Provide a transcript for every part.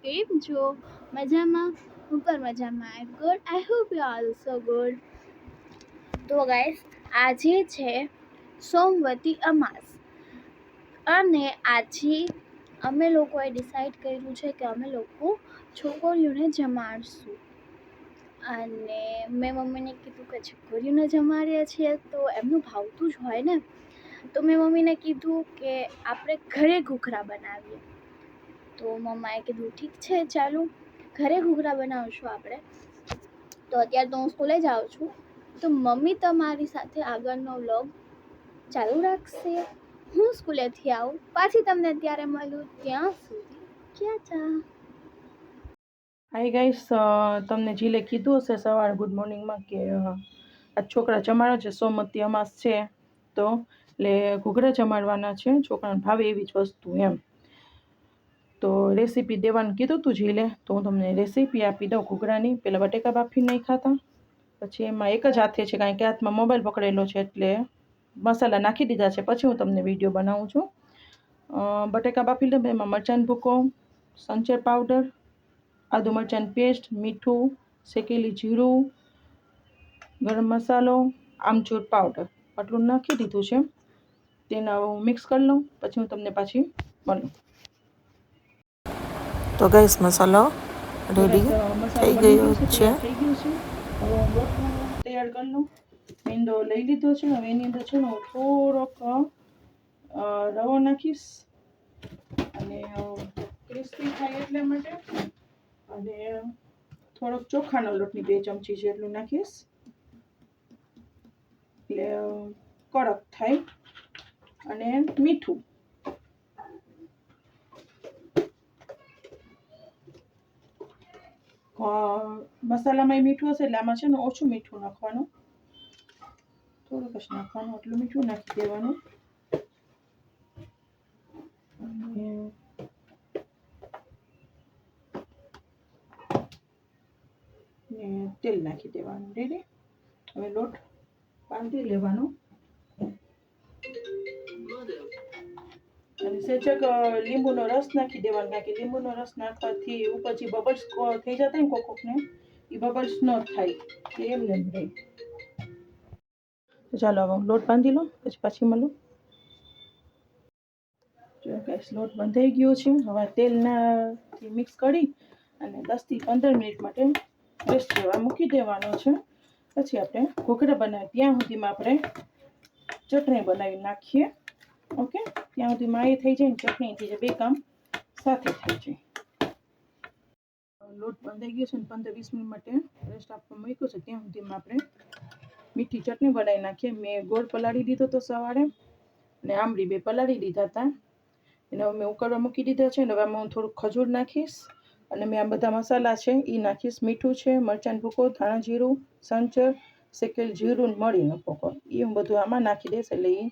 કેમ છો? મજામાં? હું પણ મજામાં. I good. I hope you are also good. તો ગાઈસ, આજે છે સોમવતી અમાસ અને આજે અમે લોકોએ ડિસાઈડ કર્યું છે કે અમે લોકો છોકરીઓને જમાડશું. અને મેં મમ્મીને કીધું કે છોકરીઓને જમાડીએ છીએ તો એમનું ભાવતું જ હોય ને. તો મેં મમ્મીને કીધું કે આપણે ઘરે ઘૂઘરા બનાવીએ. તો મમ્માએ કીધું ઠીક છે, ચાલો ઘરે ઘૂઘરા બનાવશું આપણે. તો અત્યારે તો હું સ્કૂલે જાઉં છું, તો મમ્મી તમારી સાથે આગળનો વ્લોગ ચાલુ રાખશે. હું સ્કૂલેથી આવું પાછી તમને ત્યારે મળું. ત્યાં સુધી ક્યાં હાય ગાઈસ, તમને જીલે કીધું હશે સવારે ગુડ મોર્નિંગમાં કે આ છોકરા જમાડો છે, સોમવતી અમાસ છે તો એટલે ઘૂઘરા જમાડવાના છે, છોકરાને ભાવે એવી જ વસ્તુ એમ. તો રેસીપી દેવાનું કીધું હતું જીલે, તો હું તમને રેસીપી આપી દઉં ઘૂઘરાની. પહેલાં બટેકા બાફી નહીં ખાતા, પછી એમાં એક જ હાથે છે કારણ કે હાથમાં મોબાઈલ પકડેલો છે એટલે મસાલા નાખી દીધા છે. પછી હું તમને વિડીયો બનાવું છું. બટેકા બાફી લઉં, એમાં મરચાંનો ભૂકો, સંચર પાવડર, આદુ મરચાંની પેસ્ટ, મીઠું, શેકેલી જીરું, ગરમ મસાલો, આમચૂર પાવડર આટલું નાખી દીધું છે. તેને હું મિક્સ કરી લઉં, પછી હું તમને પાછી મળું. તો ગેસ મસાલો રેડી થઈ ગયો છે. થઈ ગયું છે. હવે હું લોટ તૈયાર કરી લઉં. મેંદો લઈ લીધો છે. હવે એની અંદર છે ને હું થોડોક રવો નાખીશ અને ક્રિસ્પી થાય એટલા માટે. અને થોડોક ચોખાનો લોટની 2 ચમચી જેટલું નાખીશ એટલે કડક થાય. અને મીઠું, મસાલામાં મીઠું હશે એટલે આમાં છે ને ઓછું મીઠું નાખવાનું, થોડુંક જ નાખવાનું. એટલું મીઠું નાખી દેવાનું. ને તેલ નાખી દેવાનું. રેડી. હવે લોટ બાંધી લેવાનો અને સેજક લીંબુનો રસ નાખી દેવાનો, કારણ કે લીંબુનો રસ નાખવાથી ઉપર જે બબલ્સ થઈ જતા ને કોકને, એ બબલ્સ ન થાય, એમને એમ રહે. ચાલો હવે હું લોટ બાંધી લઉં, પછી પાછી મળું. જો ગેસ લોટ બંધાઈ ગયો છે. હવે તેલનાથી મિક્સ કરી અને 10 થી 15 મિનિટ માટે રેસ્ટ કરવા મૂકી દેવાનો છે. પછી આપણે ઘૂઘરા બનાવીએ ત્યાં સુધીમાં આપણે ચટણી બનાવી નાખીએ. ઓકે, ત્યાં સુધીમાં એ થઈ જાય ને ચટણી થઈ જાય, 2 કામ સાથે થઈ જાય. લોટ બંધાઈ ગયો છે ને 15-20 મિનિટ માટે રેસ્ટ આપવા મૂક્યો છે. ત્યાં સુધીમાં આપણે મીઠી ચટણી બનાવી નાખીએ. મેં ગોળ પલાળી દીધો તો સવારે અને આંબળી 2 પલાળી દીધા હતા. એને હવે મેં ઉકળવા મૂકી દીધા છે. અને હવે આમાં હું થોડુંક ખજૂર નાખીશ અને મેં આ બધા મસાલા છે એ નાખીશ. મીઠું છે, મરચાંનો ભૂકો, ધાણા જીરું, સંચર, શેકેલ જીરું, મળીનો ભૂકો, એ હું બધું આમાં નાખી દઈશ એટલે એ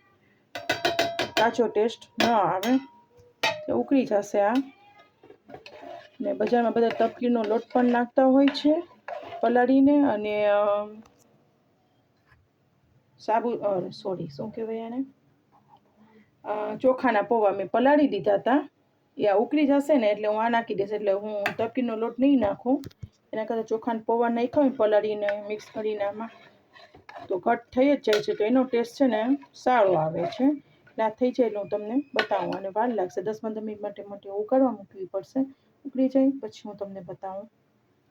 કાચો ટેસ્ટ ન આવે. તો ઉકળી જશે આ. ને બજારમાં બધા તપકીનો લોટ પણ નાખતા હોય છે પલાળીને. અને શું કહેવાય એને, ચોખાના પૌવા મેં પલાળી દીધા હતા. એ આ ઉકળી જશે ને એટલે હું આ નાખી દઈશ. એટલે હું તપકીનો લોટ નહીં નાખું. એના કરતાં ચોખાના પૌવા નાખ્યા હોય પલાળીને મિક્સ કરીને આમાં તો ઘટ થઈ જ જાય છે. તો એનો ટેસ્ટ છે ને સારો આવે છે. એટલે આ થઈ જાય એટલે હું તમને બતાવું. અને વાર લાગશે 10-15 મિનિટ માટે ઉકળવા મૂકવી પડશે. ઉકળી જાય પછી હું તમને બતાવું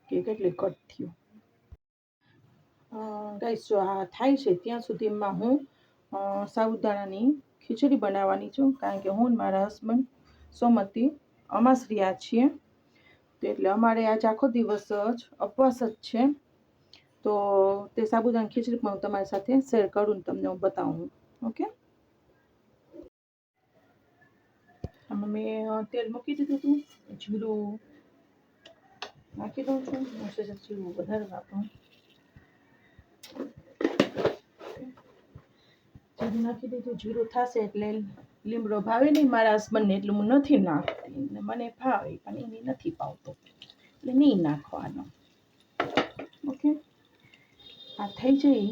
કે કેટલી ઘટ થયું. ગાઈસ, જો આ થાય છે ત્યાં સુધીમાં હું સાબુદાણાની ખીચડી બનાવવાની છું. કારણ કે હું મારા હસબન્ડ સોમવતી અમાસ રહ્યા છીએ, તો એટલે અમારે આજ આખો દિવસ જ ઉપવાસ જ છે. તો તે સાબુદાણા ખીચડી પણ હું તમારી સાથે શેર કરું ને તમને હું બતાવું. ઓકે, આમાં મેં તેલ મૂકી દીધું હતું. જીરું નાખી દઉં છું. જીરું વધારે નાખું. જીરું નાખી દીધું. જીરું થશે એટલે લીમડો ભાવે નહીં મારા હસબન્ડને, એટલે હું નથી નાખતી. મને ભાવે પણ એને નથી ભાવતો એટલે નહીં નાખવાનો. ઓકે, આ થઈ જાય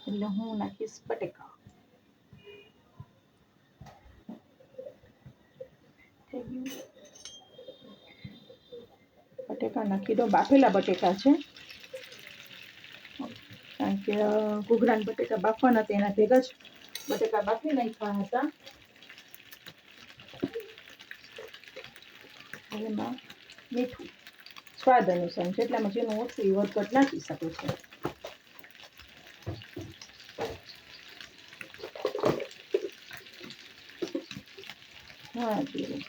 એટલે હું નાખીશ બટેકા. થઈ ગયું. બટેકા નાખી દો. બાફેલા બટેકા છે, કારણ કે ઘૂઘરાના બટેકા બાફવાના હતા, એના ભેગા જ બટેકા બાફી નાખ્યા હતા. એમાં મીઠું સ્વાદ અનુસાર, જેટલામાં જેનું ઓછું એ વધઘટ નાખી શકે છે. હા જીરું,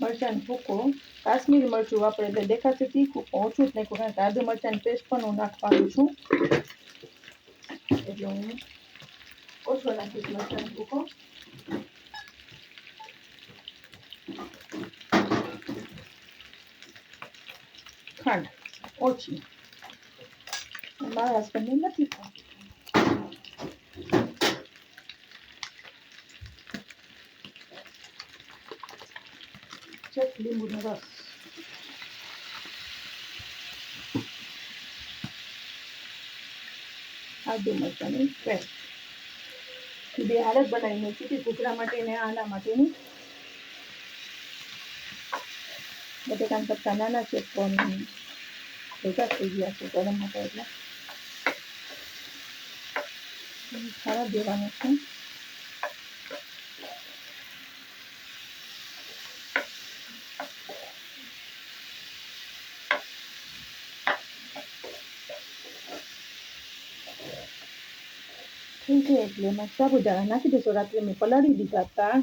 મરચાંનો ભૂકો, કાશ્મીરી મરચું વાપરે એટલે દેખાશે તીખું, ઓછું જ નાખ્યું, કારણ કે આદુ મરચાંની પેસ્ટ પણ હું નાખવાનું છું, એટલે હું ઓછો નાખીશ મરચાંનો ભૂકો. ખાંડ ઓછી, મારા હસબન્ડને નથી ખાતી. લીંબુનો રસ, આદુ મરચાંની પેસ્ટ, બે હાલત બનાવી મૂકી હતી, ઘૂઘરા માટે ને આના માટેની. બટેકાના પત્તા નાના છે પણ ભેગા થઈ ગયા છે ગરમ હતા એટલે ખાવા દેવાનું છે. થઈ જાય એટલે એમાં સાબુદાણા નાખી દઈશું. રાત્રે મેં પલાળી દીધા હતા,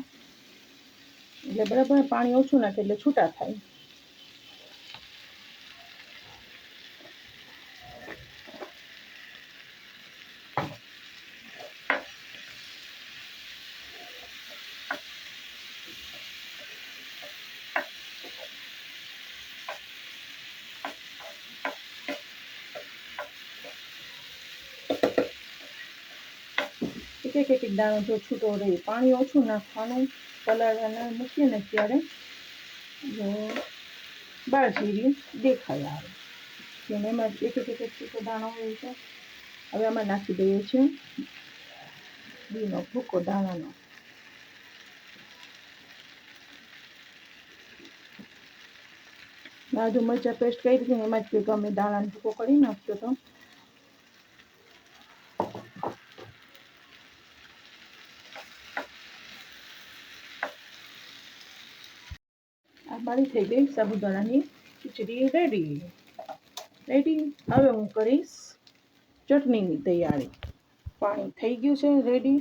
એટલે બરાબર પાણી ઓછું નાખે એટલે છૂટા થાય. એક દાણો જો છૂટો રહે, પાણી ઓછું નાખવાનું. પલાળવાના મૂકીએ ને ત્યારે જો બાજરી દેખાય આવે, એમાં એક છૂટો દાણો હોય છે. હવે આમાં નાખી દઈએ છીએ ઘીનો ભૂકો દાણાનો. આદુ મરચાં પેસ્ટ કરી દીધી, એમાં જ ગમે દાણાનો ભૂકો કરી નાખજો. તો આ મારી થઈ ગઈ સાબુદાણાની ખીચડી રેડી. હવે હું કરીશ ચટણીની તૈયારી. પાણી થઈ ગયું છે રેડી.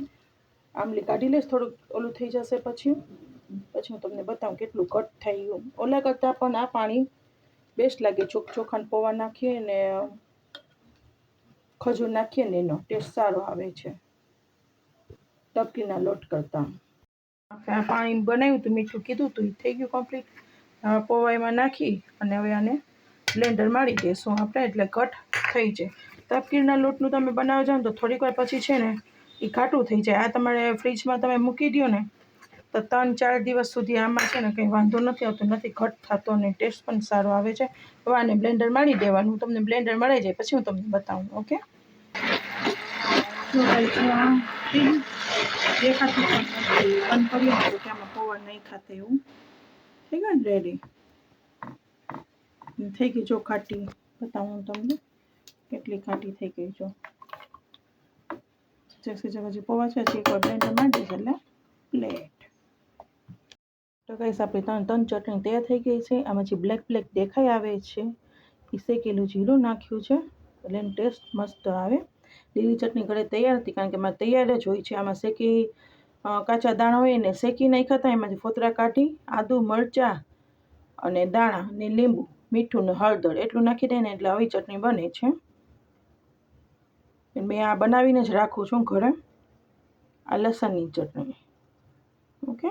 આમલી કાઢી લઈશ, થોડુંક ઓલું થઈ જશે પછી હું તમને બતાવું કેટલું ઘટ થઈ ગયું. ઓલા કરતાં પણ આ પાણી બેસ્ટ લાગે. ચોખાના પૌવા નાખીએ ને ખજૂર નાખીએ ને એનો ટેસ્ટ સારો આવે છે ટપકીના લોટ કરતાં. આ પાણી બનાવ્યું હતું, મીઠું કીધું હતું, એ થઈ ગયું કમ્પ્લીટ. હવે પૌવા એમાં નાખી અને હવે આને બ્લેન્ડર મારી દઈશું આપણે, એટલે ઘટ થઈ જાય. તપકીરના લોટનું તમે બનાવવા જાઓ તો થોડીક વાર પછી છે ને એ ઘાટું થઈ જાય. આ તમારે ફ્રીજમાં તમે મૂકી દો ને તો 3-4 દિવસ સુધી આમાં છે ને કંઈ વાંધો નથી આવતો, નથી ઘટ થતો અને ટેસ્ટ પણ સારો આવે છે. હવે આને બ્લેન્ડર મારી દેવાનું. તમને બ્લેન્ડર મળી જાય પછી હું તમને બતાવું. ઓકે, દેખાતું પણ બંધ કરીએ તો કે આમાં પૌવા નહીં ખાતે એવું થઈ ગયું ને રેડી. થઈ ગઈ જો ખાટી, બતાવું તમને કેટલી ખાટી થઈ ગઈ. જો હજી પૌવા છે, એકવાર બ્લેન્ડર મારી દઈશ એટલે પ્લેટ. તો ગાઈસ આપણી ત્રણ ચટણી તૈયાર થઈ ગઈ છે. આમાં જે બ્લેક દેખાઈ આવે છે એ શેકેલું જીરું નાખ્યું છે એટલે એનો ટેસ્ટ મસ્ત આવે. લીલી ચટણી ઘરે તૈયાર હતી, કારણ કે મારે તૈયાર જ હોય છે. આમાં શેકી કાચા દાણા હોય એને શેકી નાખ્યા હતા, એમાંથી ફોતરા કાઢી આદુ મરચાં અને દાણા ને લીંબુ, મીઠું ને હળદર એટલું નાખી દે ને એટલે આવી ચટણી બને છે. મેં આ બનાવીને જ રાખું છું ઘરે, આ લસણની ચટણી. ઓકે,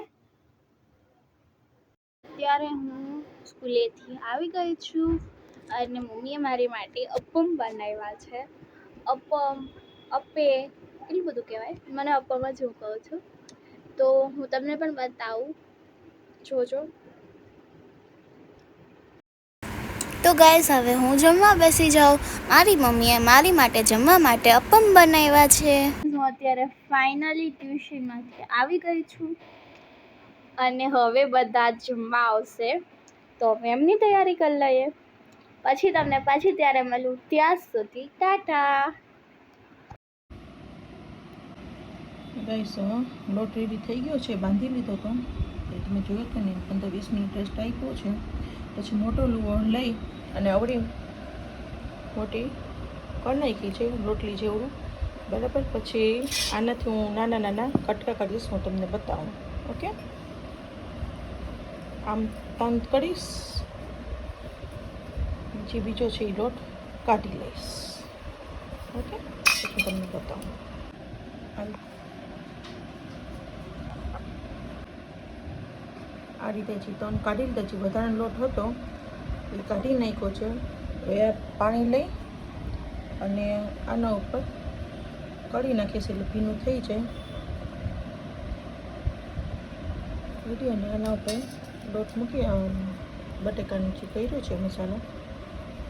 ત્યારે હું સ્કૂલેથી આવી ગઈ છું અને મમ્મીએ મારી માટે અપમ બનાવ્યા છે. અપે એટલું બધું કહેવાય, મને અપમ જ હું કહું છું. તો હું તમને પણ બતાવું, જોજો. તો ગાઈસ હવે હું જમવા બેસી જાઉં. મારી મમ્મીએ મારી માટે જમવા માટે અપમ બનાવ્યા છે. હું અત્યારે ફાઇનલી ટ્યુશનમાંથી આવી ગઈ છું અને હવે બધા જમવા આવશે તો અમે એમની તૈયારી કરી લઈએ. પછી તમને પાછી ત્યારે મળું. ત્યાં સુધી ટાટા. ગાઈસ લોટ રેડી થઈ ગયો છે, બાંધી લીધો તો એ તમે જોયો તો ને 15-20 મિનિટ રેસ્ટ આપ્યો છે. પછી મોટો લુવો લઈ અને અવળી મોટી કરી નાખી છે રોટલી જેવડું, બરાબર. પછી આનાથી હું નાના નાના કટકા કરીશ, હું તમને બતાવું. ઓકે, આમ તંત કરીશ, જે બીજો છે એ લોટ કાઢી લઈશ. ઓકે, પછી તમને બતાવું. આ રીતે જે તન કાઢી લીધા, જે વધારાનો લોટ હતો એ કાઢી નાખ્યો છે. હવે પાણી લઈ અને આના ઉપર કાઢી નાખીશ એટલે ભીનું થઈ જાય. રેડી, અને આના ઉપર લોટ મૂકી બટેકાનું જે કર્યું છે મસાલો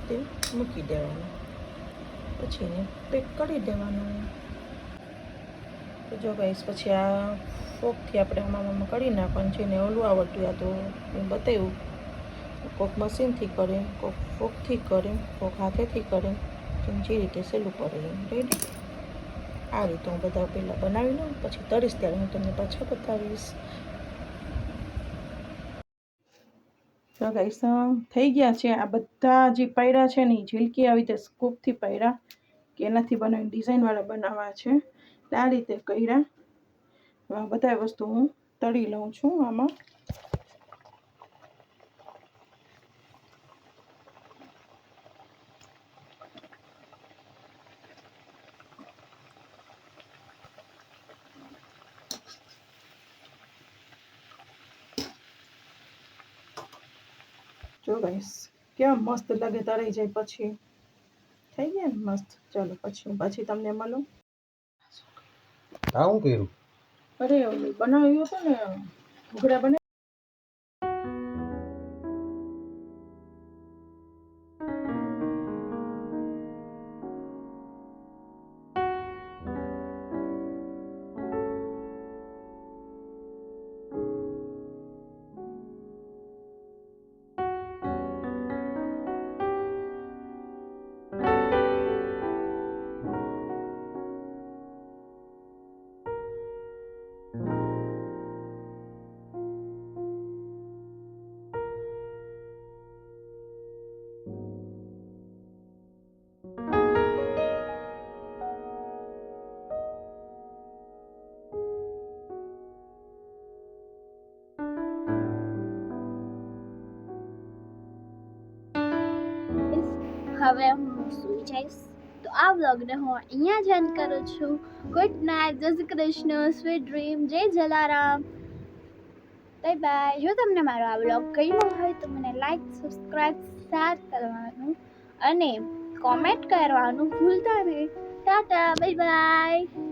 તે મૂકી દેવાનો. પછી એને પેક કરી દેવાનું. તો જો ગાઈસ, પછી આ ફોકથી આપણે આમાં કરી નાખવાનું છે. ને ઓલું આવડતું આ તો મેં બતાવ્યું, કોક મશીનથી કરે, કોક ફોકથી કરે, કોક હાથેથી કરે, જે રીતે સહેલું કરે એમ. રેડી, આ રીતે હું બધા પહેલાં બનાવી લઉં, પછી તળીશ ત્યારે હું તમને પાછા બતાવીશ. તો ગાઈસ થઈ ગયા છે આ બધા જે પાયરા છે ને એ ઝીલકી આવી રીતે સ્કૂપથી પાયરા, કે એનાથી બનાવીને ડિઝાઇનવાળા બનાવવા છે. આ રીતે કર્યા. બધા વસ્તુ હું તળી લઉં છું આમાં. જો ગાઈસ કેવા મસ્ત લાગે તળાઈ જાય પછી. થઈ ગયા ને મસ્ત. ચાલો પછી તમને મળું. શું કર્યું? અરે ઓલું બનાવ્યું હતું ને, ઘૂઘરા બનાવ્યા. હવે હું સૂઈ જઈશ. તો આ વ્લોગને હું અહીંયા જ એન્ડ કરું છું. ગુડ નાઇટ, જય શ્રી કૃષ્ણ, સ્વીટ ડ્રીમ, જય જલારામ, બાય બાય. જો તમને મારો આ વ્લોગ ગમ્યો હોય તો મને લાઈક, સબસ્ક્રાઈબ, શેર કરવાનું અને કોમેન્ટ કરવાનું ભૂલતા નહીં. Tata, bye bye.